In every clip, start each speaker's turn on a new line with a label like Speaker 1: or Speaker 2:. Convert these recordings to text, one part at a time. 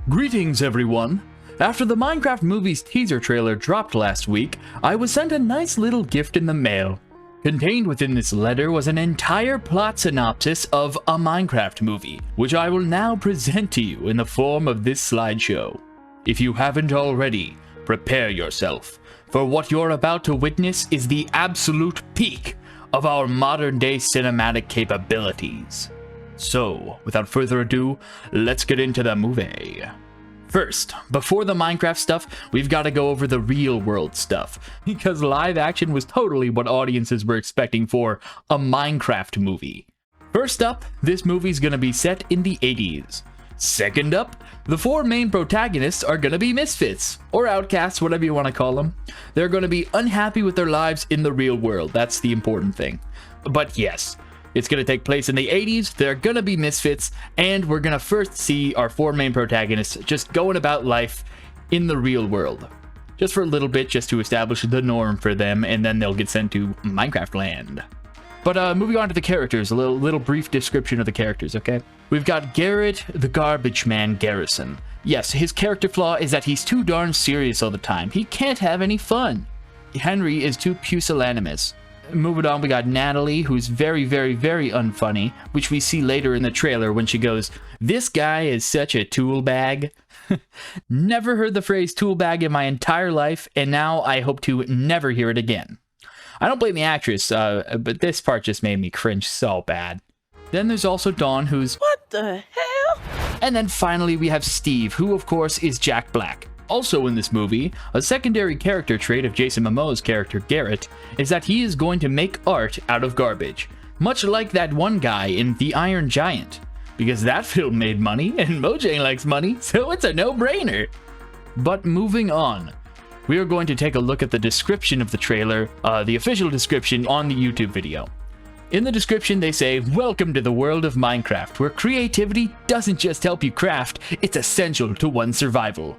Speaker 1: Greetings, everyone! After the Minecraft movie's teaser trailer dropped last week, I was sent a nice little gift in the mail. Contained within this letter was an entire plot synopsis of a Minecraft movie, which I will now present to you in the form of this slideshow. If you haven't already, prepare yourself, for what you're about to witness is the absolute peak of our modern-day cinematic capabilities. So, without further ado, let's get into the movie. First, before the Minecraft stuff, we've got to go over the real world stuff, because live action was totally what audiences were expecting for a Minecraft movie. First up, this movie's gonna be set in the 80s. Second up, the four main protagonists are gonna be misfits, or outcasts, whatever you want to call them. They're gonna be unhappy with their lives in the real world, that's the important thing. But yes, it's going to take place in the 80s, they're going to be misfits, and we're going to first see our four main protagonists just going about life in the real world. Just for a little bit, just to establish the norm for them, and then they'll get sent to Minecraft land. But moving on to the characters, a little brief description of the characters, okay? We've got Garrett, the garbage man Garrison. Yes, his character flaw is that he's too darn serious all the time. He can't have any fun. Henry is too pusillanimous. Moving on, we got Natalie, who's very, very, very unfunny, which we see later in the trailer when she goes, "This guy is such a tool bag." Never heard the phrase tool bag in my entire life, and now I hope to never hear it again. I don't blame the actress, but this part just made me cringe so bad. Then there's also Dawn, who's, "What the hell?" And then finally we have Steve, who of course is Jack Black. Also in this movie, a secondary character trait of Jason Momoa's character Garrett is that he is going to make art out of garbage, much like that one guy in The Iron Giant, because that film made money and Mojang likes money, so it's a no-brainer. But moving on, we are going to take a look at the description of the trailer, the official description on the YouTube video. In the description they say, "Welcome to the world of Minecraft, where creativity doesn't just help you craft, it's essential to one's survival."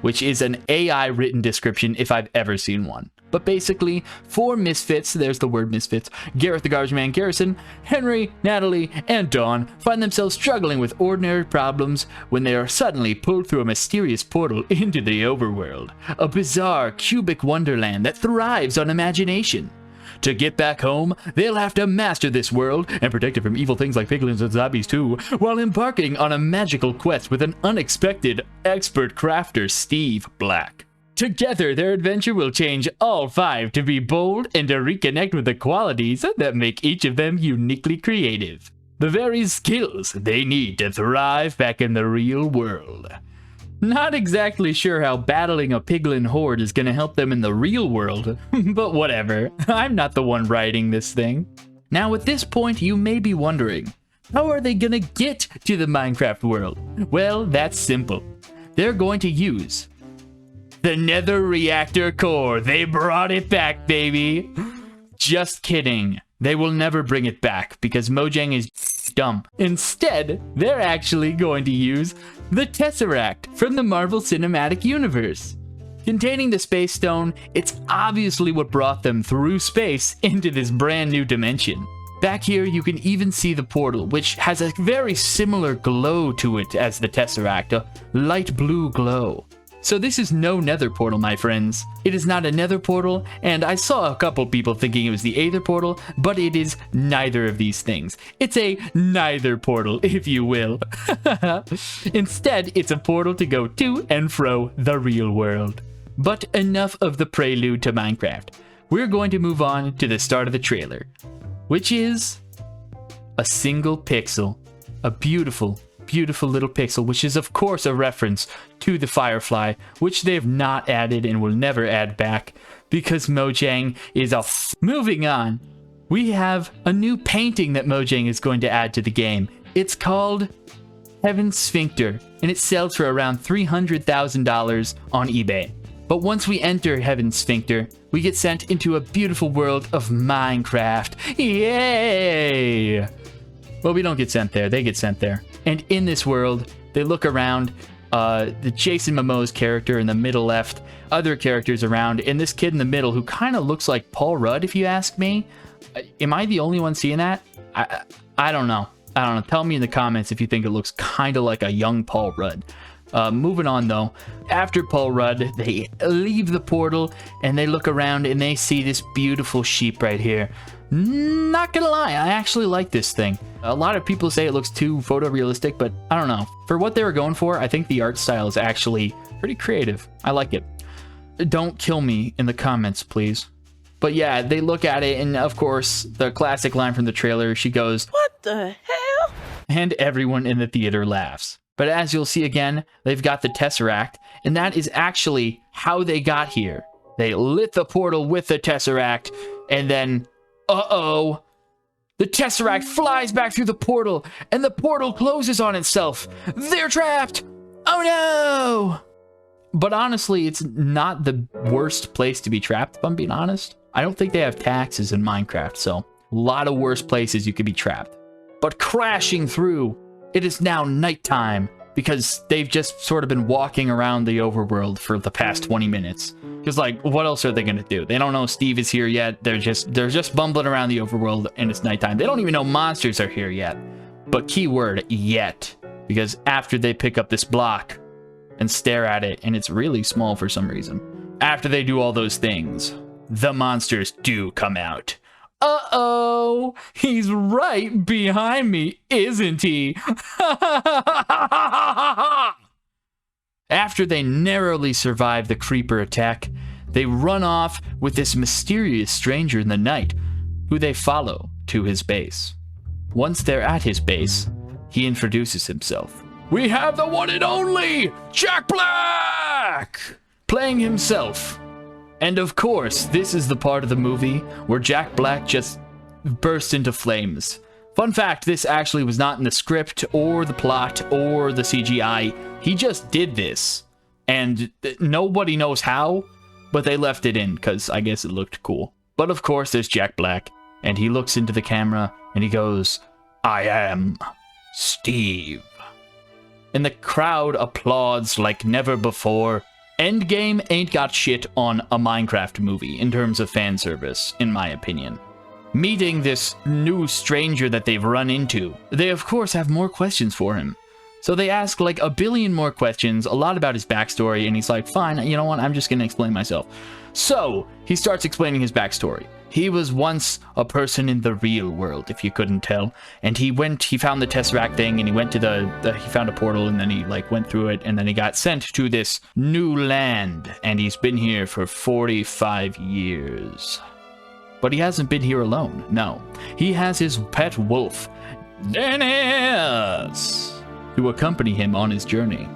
Speaker 1: Which is an AI written description if I've ever seen one. But basically, four misfits, there's the word misfits, Garrett the Garbage Man Garrison, Henry, Natalie, and Dawn find themselves struggling with ordinary problems when they are suddenly pulled through a mysterious portal into the Overworld, a bizarre cubic wonderland that thrives on imagination. To get back home, they'll have to master this world and protect it from evil things like piglins and zombies too, while embarking on a magical quest with an unexpected expert crafter, Steve Black. Together, their adventure will change all five to be bold and to reconnect with the qualities that make each of them uniquely creative. The very skills they need to thrive back in the real world. Not exactly sure how battling a piglin horde is gonna help them in the real world, but whatever, I'm not the one writing this thing. Now at this point you may be wondering, how are they gonna get to the Minecraft world? Well, that's simple. They're going to use the Nether Reactor Core. They brought it back, baby. Just kidding. They will never bring it back because Mojang is dumb. Instead, they're actually going to use the Tesseract from the Marvel Cinematic Universe. Containing the Space Stone, it's obviously what brought them through space into this brand new dimension. Back here, you can even see the portal, which has a very similar glow to it as the Tesseract, a light blue glow. So this is no nether portal, my friends. It is not a nether portal, and I saw a couple people thinking it was the aether portal, but it is neither of these things. It's a neither portal, if you will. Instead, it's a portal to go to and fro the real world. But enough of the prelude to Minecraft. We're going to move on to the start of the trailer, which is a single pixel, a beautiful little pixel, which is of course a reference to the Firefly, which they've not added and will never add back because Mojang is Moving on, we have a new painting that Mojang is going to add to the game. It's called Heaven's Sphincter, and it sells for around $300,000 on eBay. But once we enter Heaven's Sphincter, we get sent into a beautiful world of Minecraft. Yay! Well, we don't get sent there, they get sent there. And in this world, they look around, the Jason Momoa's character in the middle left, other characters around, and this kid in the middle who kind of looks like Paul Rudd, if you ask me. Am I the only one seeing that? I don't know. I don't know. Tell me in the comments if you think it looks kind of like a young Paul Rudd. Moving on, though. After Paul Rudd, they leave the portal, and they look around, and they see this beautiful sheep right here. Not gonna lie, I actually like this thing. A lot of people say it looks too photorealistic, but I don't know. For what they were going for, I think the art style is actually pretty creative. I like it. Don't kill me in the comments, please. But yeah, they look at it, and of course, the classic line from the trailer, she goes, "What the hell?" And everyone in the theater laughs. But as you'll see again, they've got the Tesseract, and that is actually how they got here. They lit the portal with the Tesseract, and then, uh-oh, the Tesseract flies back through the portal, and the portal closes on itself. They're trapped! Oh no! But honestly, it's not the worst place to be trapped, if I'm being honest. I don't think they have taxes in Minecraft, so a lot of worse places you could be trapped. But crashing through, it is now nighttime because they've just sort of been walking around the overworld for the past 20 minutes. Because, like, what else are they going to do? They don't know Steve is here yet. They're just bumbling around the overworld, and it's nighttime. They don't even know monsters are here yet. But keyword, yet. Because after they pick up this block and stare at it, and it's really small for some reason. After they do all those things, the monsters do come out. Uh-oh, he's right behind me, isn't he? After they narrowly survive the creeper attack, they run off with this mysterious stranger in the night, who they follow to his base. Once they're at his base, he introduces himself. "We have the one and only Jack Black!" Playing himself. And of course, this is the part of the movie where Jack Black just burst into flames. Fun fact, this actually was not in the script or the plot or the CGI. He just did this. And nobody knows how, but they left it in because I guess it looked cool. But of course, there's Jack Black, and he looks into the camera and he goes, "I am Steve." And the crowd applauds like never before. Endgame ain't got shit on a Minecraft movie in terms of fan service, in my opinion. Meeting this new stranger that they've run into, they of course have more questions for him. So they ask like a billion more questions, a lot about his backstory, and he's like, fine, you know what, I'm just gonna explain myself. So he starts explaining his backstory. He was once a person in the real world, if you couldn't tell. And he found the Tesseract thing, and he went to he found a portal, and then he like went through it, and then he got sent to this new land, and he's been here for 45 years. But he hasn't been here alone, no. He has his pet wolf, Dennis, to accompany him on his journey.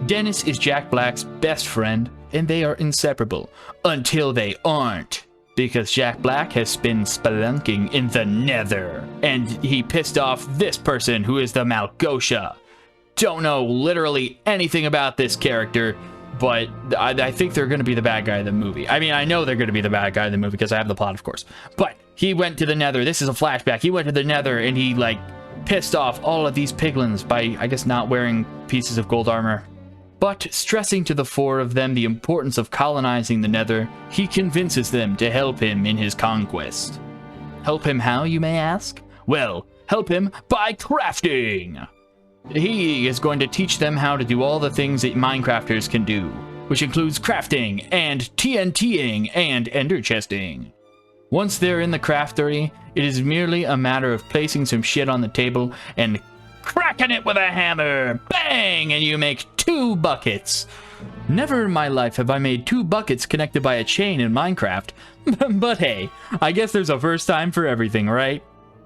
Speaker 1: Dennis is Jack Black's best friend, and they are inseparable, until they aren't. Because Jack Black has been spelunking in the nether, and he pissed off this person who is the Malgosha. Don't know literally anything about this character, but I think they're going to be the bad guy of the movie. I mean, I know they're going to be the bad guy of the movie because I have the plot, of course. But he went to the nether. This is a flashback. He went to the nether, and he, like, pissed off all of these piglins by, I guess, not wearing pieces of gold armor. But stressing to the four of them the importance of colonizing the nether, he convinces them to help him in his conquest. Help him how, you may ask? Well, help him by crafting! He is going to teach them how to do all the things that Minecrafters can do, which includes crafting, and TNTing, and ender chesting. Once they're in the craftery, it is merely a matter of placing some shit on the table and cracking it with a hammer. Bang! And you make 2 buckets. Never in my life have I made 2 buckets connected by a chain in Minecraft. But hey, I guess there's a first time for everything, right?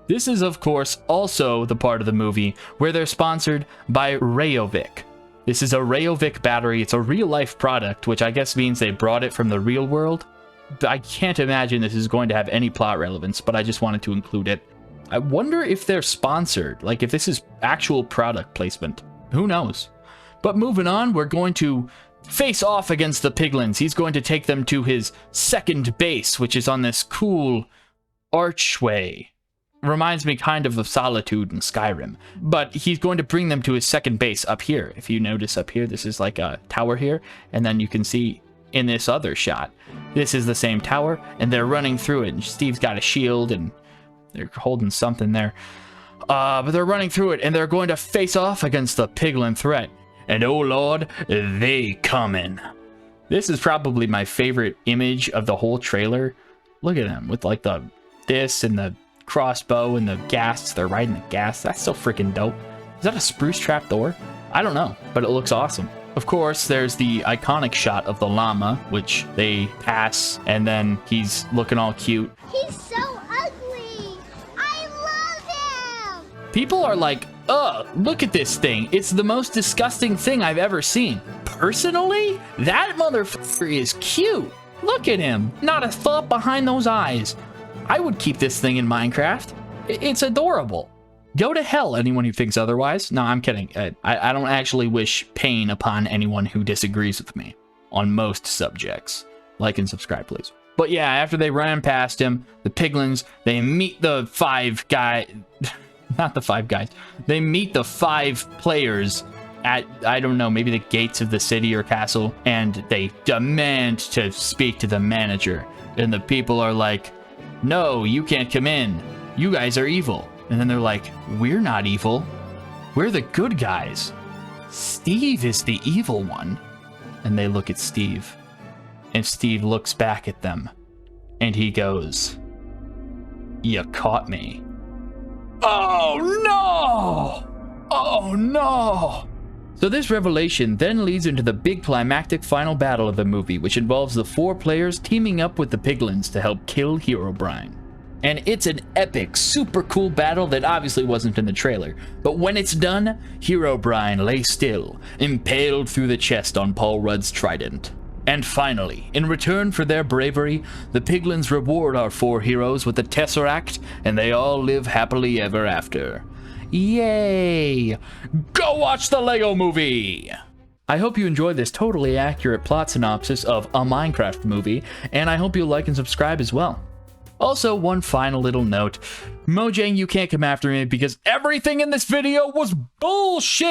Speaker 1: This is, of course, also the part of the movie where they're sponsored by Rayovic. This is a Rayovic battery. It's a real-life product, which I guess means they brought it from the real world. I can't imagine this is going to have any plot relevance, but I just wanted to include it. I wonder if they're sponsored, like if this is actual product placement. Who knows? But moving on, we're going to face off against the Piglins. He's going to take them to his second base, which is on this cool archway. Reminds me kind of Solitude in Skyrim. But he's going to bring them to his second base up here. If you notice up here, this is like a tower here. And then you can see in this other shot, this is the same tower, and they're running through it. And Steve's got a shield, and they're holding something there. but they're running through it, and they're going to face off against the Piglin threat. And oh lord, they coming. This is probably my favorite image of the whole trailer. Look at them with like this and the crossbow and the gas. They're riding the gas. That's so freaking dope. Is that a spruce trapdoor? I don't know, but it looks awesome. Of course, there's the iconic shot of the llama, which they pass, and then he's looking all cute.
Speaker 2: He's so ugly. I love him.
Speaker 1: People are like, ugh, look at this thing. It's the most disgusting thing I've ever seen. Personally, that motherfucker is cute. Look at him. Not a thought behind those eyes. I would keep this thing in Minecraft. It's adorable. Go to hell, anyone who thinks otherwise. No, I'm kidding. I don't actually wish pain upon anyone who disagrees with me on most subjects. Like and subscribe, please. But yeah, after they ran past him, the Piglins, they meet the five guys. Not the five guys. They meet the 5 players at, I don't know, maybe the gates of the city or castle, and they demand to speak to the manager. And the people are like, no, you can't come in. You guys are evil. And then they're like, we're not evil. We're the good guys. Steve is the evil one. And they look at Steve. And Steve looks back at them. And he goes, you caught me. Oh no! Oh no! So this revelation then leads into the big climactic final battle of the movie, which involves the 4 players teaming up with the Piglins to help kill Herobrine. And it's an epic, super cool battle that obviously wasn't in the trailer. But when it's done, Herobrine lay still, impaled through the chest on Paul Rudd's trident. And finally, in return for their bravery, the Piglins reward our 4 heroes with the Tesseract, and they all live happily ever after. Yay! Go watch the Lego Movie! I hope you enjoyed this totally accurate plot synopsis of a Minecraft movie, and I hope you'll like and subscribe as well. Also, one final little note. Mojang, you can't come after me because everything in this video was bullshit!